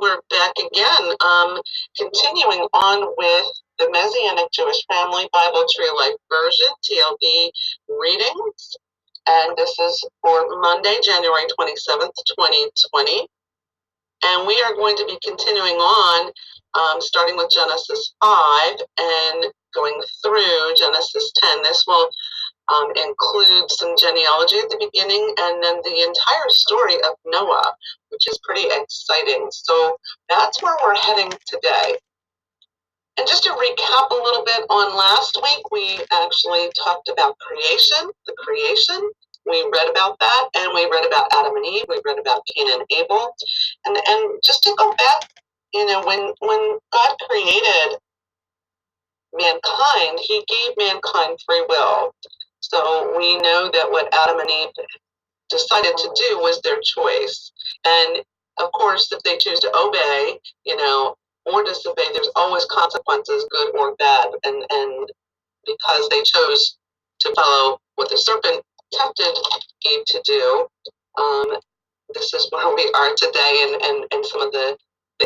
we're back again, continuing on with the Messianic Jewish Family Bible Tree of Life Version, TLV readings. And this is for Monday, January 27th, 2020. And we are going to be continuing on, starting with Genesis 5 and going through Genesis 10. This will include some genealogy at the beginning and then the entire story of Noah, which is pretty exciting. So that's where we're heading today. And just to recap a little bit on last week, we actually talked about creation, the creation. We read about that, and we read about Adam and Eve. We read about Cain and Abel. And just to go back, when God created mankind, he gave mankind free will. So we know that what Adam and Eve decided to do was their choice. And of course, if they choose to obey, or disobey, there's always consequences, good or bad. And because they chose to follow what the serpent tempted Eve to do, this is where we are today, and some of the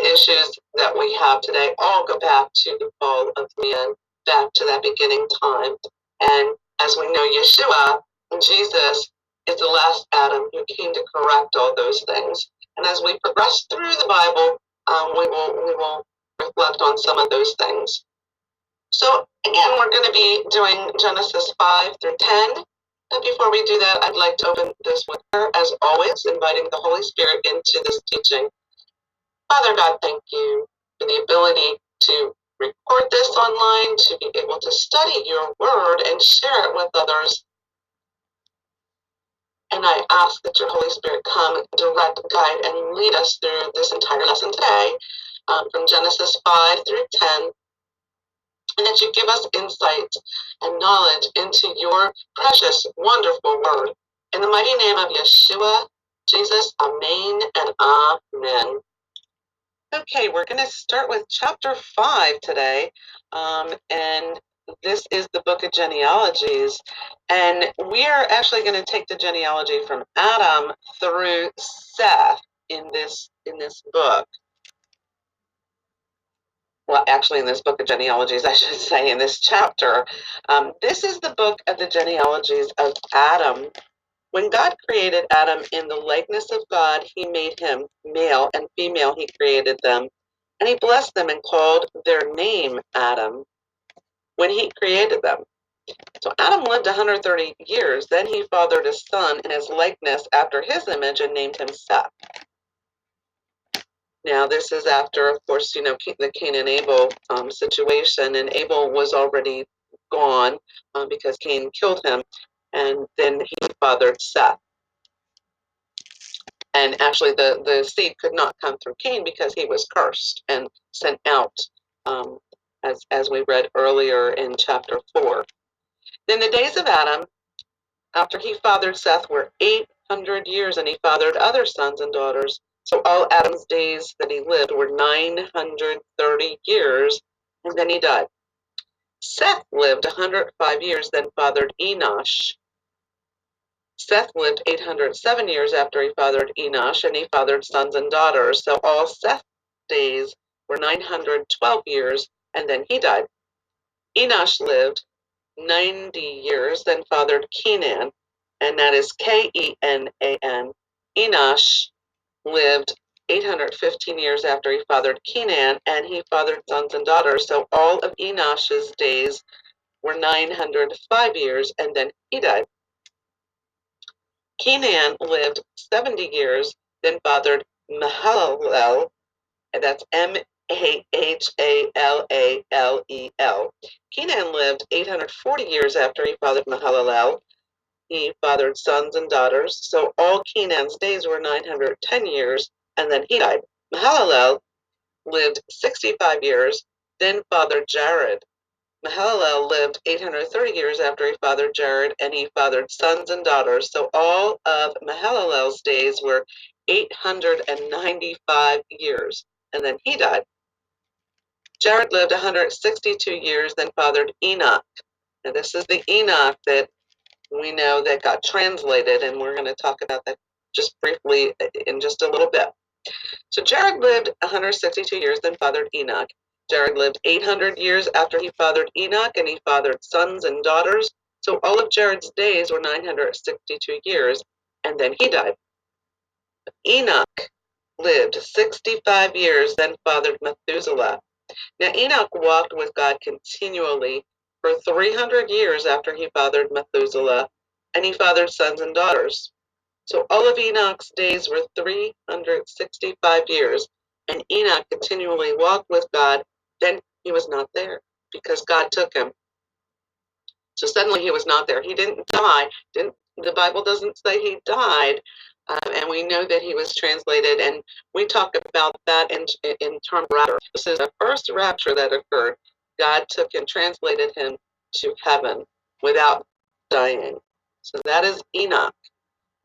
issues that we have today all go back to the fall of man, back to that beginning time. And as we know, Yeshua, Jesus, is the last Adam who came to correct all those things. And as we progress through the Bible, we will reflect on some of those things. So again, we're going to be doing Genesis 5 through 10. And before we do that, I'd like to open this with prayer, as always, inviting the Holy Spirit into this teaching. Father God, thank you for the ability to record this online, to be able to study your word and share it with others. And I ask that your Holy Spirit come, direct, guide, and lead us through this entire lesson today, from Genesis 5 through 10. And that you give us insight and knowledge into your precious, wonderful word. In the mighty name of Yeshua, Jesus, amen and amen. Okay, we're going to start with chapter 5 today. And this is the book of genealogies. And we are actually going to take the genealogy from Adam through Seth in this book. Well, actually, in this book of genealogies, I should say, in this chapter. This is the book of the genealogies of Adam. When God created Adam in the likeness of God, he made him male and female, he created them. And he blessed them and called their name Adam when he created them. So Adam lived 130 years. Then he fathered a son in his likeness after his image and named him Seth. Now, this is after, of course, the Cain and Abel situation, and Abel was already gone because Cain killed him, and then he fathered Seth. And actually, the seed could not come through Cain because he was cursed and sent out, as we read earlier in chapter 4. Then the days of Adam, after he fathered Seth, were 800 years, and he fathered other sons and daughters. So all Adam's days that he lived were 930 years, and then he died. Seth lived 105 years, then fathered Enosh. Seth lived 807 years after he fathered Enosh, and he fathered sons and daughters. So all Seth's days were 912 years, and then he died. Enosh lived 90 years, then fathered Kenan, and that is Kenan. Enosh lived 815 years after he fathered Kenan, and he fathered sons and daughters. So all of Enosh's days were 905 years, and then he died. Kenan lived 70 years, then fathered Mahalalel, and that's Mahallalel. Kenan lived 840 years after he fathered Mahalalel. He fathered sons and daughters, so all Kenan's days were 910 years, and then he died. Mahalalel lived 65 years, then fathered Jared. Mahalalel lived 830 years after he fathered Jared, and he fathered sons and daughters, so all of Mahalalel's days were 895 years, and then he died. Jared lived 162 years, then fathered Enoch. And this is the Enoch that we know that got translated, and we're going to talk about that just briefly in just a little bit. So Jared lived 162 years, then fathered Enoch. Jared lived 800 years after he fathered Enoch, and he fathered sons and daughters. So all of Jared's days were 962 years, and then he died. Enoch lived 65 years, then fathered Methuselah. Now Enoch walked with God continually for 300 years after he fathered Methuselah, and he fathered sons and daughters. So all of Enoch's days were 365 years, and Enoch continually walked with God. Then he was not there because God took him. So suddenly he was not there. He didn't die. The Bible doesn't say he died, and we know that he was translated. And we talk about that in terms of rapture. This is the first rapture that occurred. God took and translated him to heaven without dying. So that is Enoch.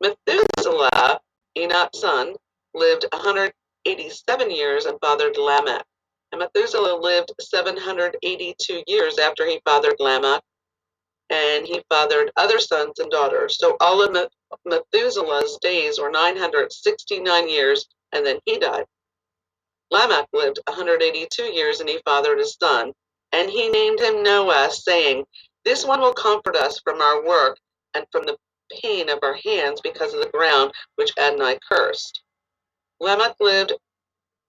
Methuselah, Enoch's son, lived 187 years and fathered Lamech. And Methuselah lived 782 years after he fathered Lamech, and he fathered other sons and daughters. So all of Methuselah's days were 969 years, and then he died. Lamech lived 182 years, and he fathered a son, and he named him Noah, saying, "This one will comfort us from our work and from the pain of our hands because of the ground which Adonai cursed." Lamech lived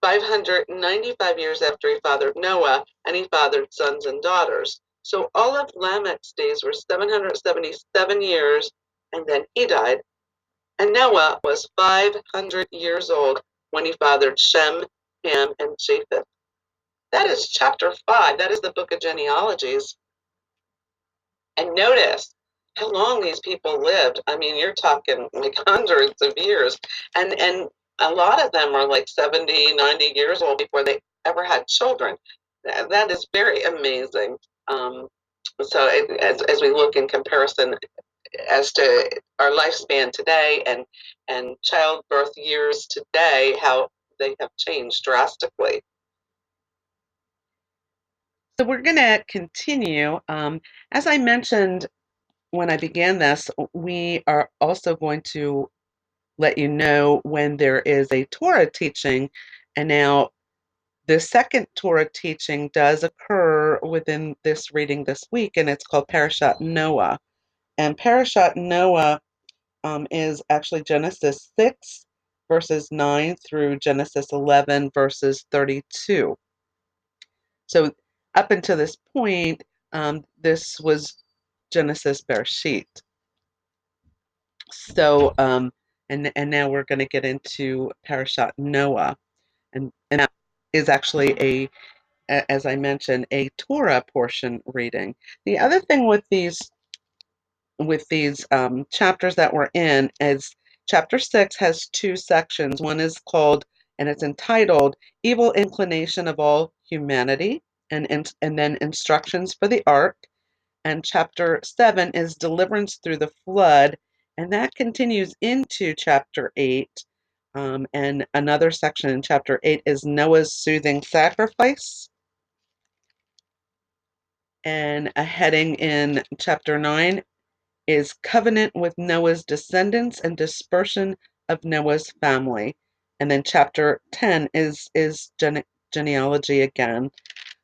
595 years after he fathered Noah, and he fathered sons and daughters. So all of Lamech's days were 777 years, and then he died. And Noah was 500 years old when he fathered Shem, Ham, and Japheth. That is chapter 5. That is the book of genealogies. And notice how long these people lived. I mean, you're talking like hundreds of years. And a lot of them are like 70, 90 years old before they ever had children. That is very amazing. Um, so as we look in comparison as to our lifespan today and childbirth years today, how they have changed drastically. So we're going to continue. As I mentioned when I began this, we are also going to let you know when there is a Torah teaching. And now the second Torah teaching does occur within this reading this week, and it's called Parashat Noah. And Parashat Noah is actually Genesis 6, verses 9 through Genesis 11, verses 32. So up until this point, this was Genesis Bereshit. So, and now we're going to get into Parashat Noah, and that is actually as I mentioned, a Torah portion reading. The other thing with these chapters that we're in is chapter 6 has two sections. One is called, and it's entitled "Evil Inclination of All Humanity," and then instructions for the ark. And chapter 7 is deliverance through the flood, and that continues into chapter 8. And another section in chapter 8 is Noah's soothing sacrifice. And a heading in chapter 9 is covenant with Noah's descendants and dispersion of Noah's family. And then chapter 10 is genealogy again.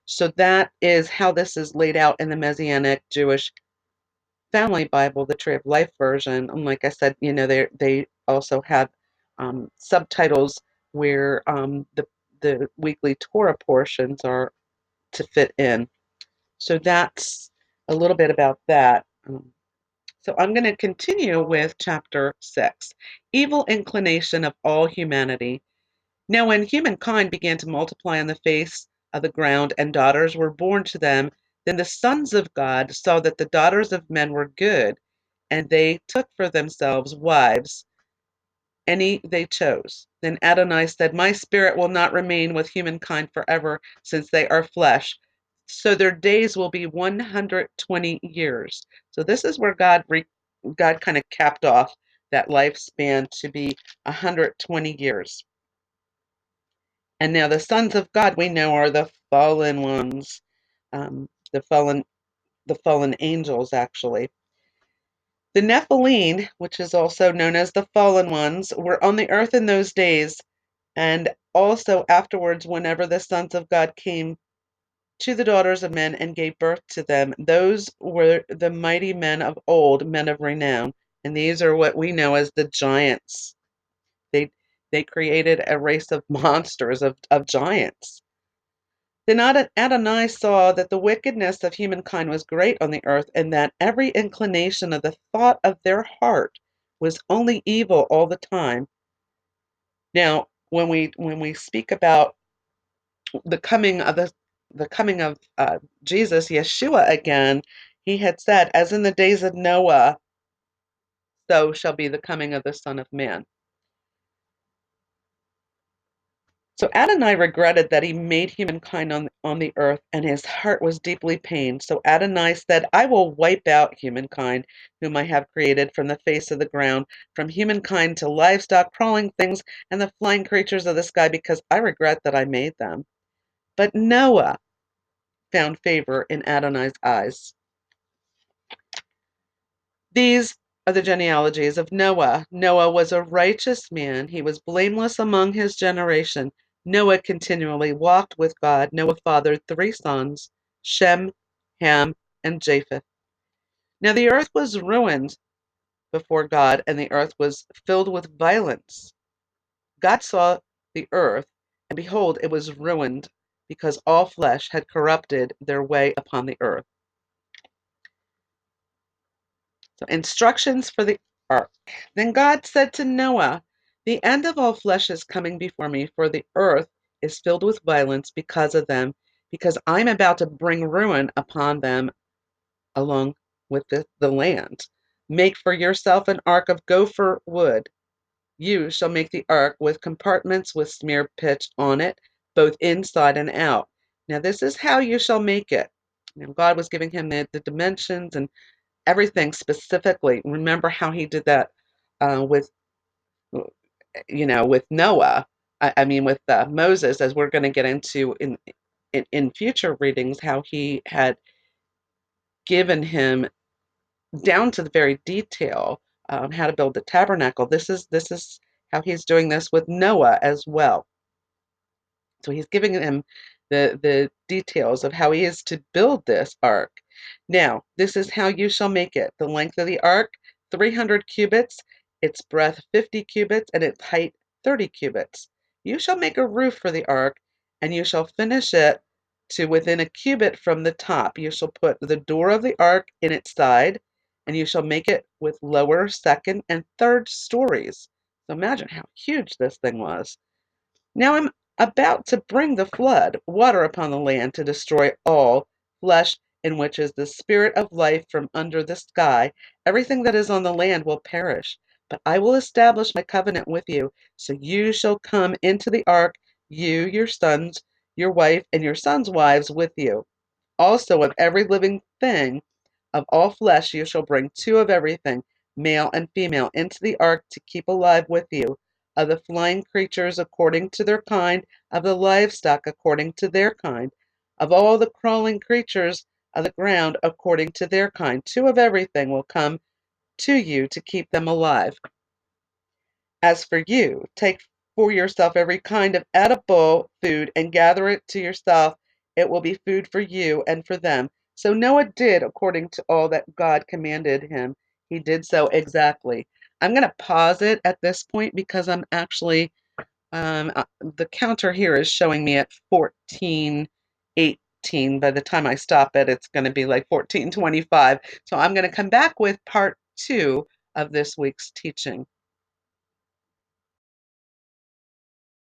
So that is how this is laid out in the Messianic Jewish Family Bible, the Tree of Life version. And like I said, they also have subtitles where the weekly Torah portions are to fit in. So that's a little bit about that. So I'm going to continue with chapter 6, Evil Inclination of All Humanity. Now when humankind began to multiply on the face of the ground, and daughters were born to them, then the sons of God saw that the daughters of men were good, and they took for themselves wives, any they chose. Then Adonai said, "My spirit will not remain with humankind forever, since they are flesh. So their days will be 120 years." So this is where God kind of capped off that lifespan to be 120 years. And now the sons of God we know are the fallen ones, the fallen angels actually. The Nephilim, which is also known as the fallen ones, were on the earth in those days. And also afterwards, whenever the sons of God came to the daughters of men and gave birth to them, those were the mighty men of old, men of renown. And these are what we know as the giants. They created a race of monsters, of giants. Then Adonai saw that the wickedness of humankind was great on the earth, and that every inclination of the thought of their heart was only evil all the time. Now, when we speak about the coming of Jesus, Yeshua again, he had said, "As in the days of Noah, so shall be the coming of the Son of Man." So Adonai regretted that he made humankind on the earth, and his heart was deeply pained. So Adonai said, "I will wipe out humankind, whom I have created from the face of the ground, from humankind to livestock, crawling things, and the flying creatures of the sky, because I regret that I made them." But Noah found favor in Adonai's eyes. These are the genealogies of Noah. Noah was a righteous man. He was blameless among his generation. Noah continually walked with God. Noah fathered 3 sons, Shem, Ham, and Japheth. Now the earth was ruined before God, and the earth was filled with violence. God saw the earth, and behold, it was ruined, because all flesh had corrupted their way upon the earth. So, instructions for the ark. Then God said to Noah, "The end of all flesh is coming before me, for the earth is filled with violence because of them, because I'm about to bring ruin upon them along with the land. Make for yourself an ark of gopher wood. You shall make the ark with compartments with smeared pitch on it, both inside and out. Now, this is how you shall make it." Now, God was giving him the dimensions and everything specifically. Remember how he did that with, with Noah. I mean, with Moses, as we're going to get into in future readings, how he had given him down to the very detail how to build the tabernacle. This is how he's doing this with Noah as well. So he's giving him the details of how he is to build this ark. Now, this is how you shall make it. The length of the ark, 300 cubits, its breadth 50 cubits, and its height 30 cubits. You shall make a roof for the ark, and you shall finish it to within a cubit from the top. You shall put the door of the ark in its side, and you shall make it with lower, second, and third stories. So imagine how huge this thing was. Now I'm about to bring the flood, water upon the land, to destroy all flesh, in which is the spirit of life from under the sky. Everything that is on the land will perish. But I will establish my covenant with you. So you shall come into the ark, you, your sons, your wife, and your sons' wives with you. Also of every living thing of all flesh you shall bring 2 of everything, male and female, into the ark to keep alive with you, of the flying creatures according to their kind, of the livestock according to their kind, of all the crawling creatures of the ground according to their kind. 2 of everything will come to you to keep them alive. As for you, take for yourself every kind of edible food and gather it to yourself. It will be food for you and for them." So Noah did according to all that God commanded him. He did so exactly. I'm going to pause it at this point because I'm actually, the counter here is showing me at 14:18. By the time I stop it, it's going to be like 14:25. So I'm going to come back with part 2 of this week's teaching.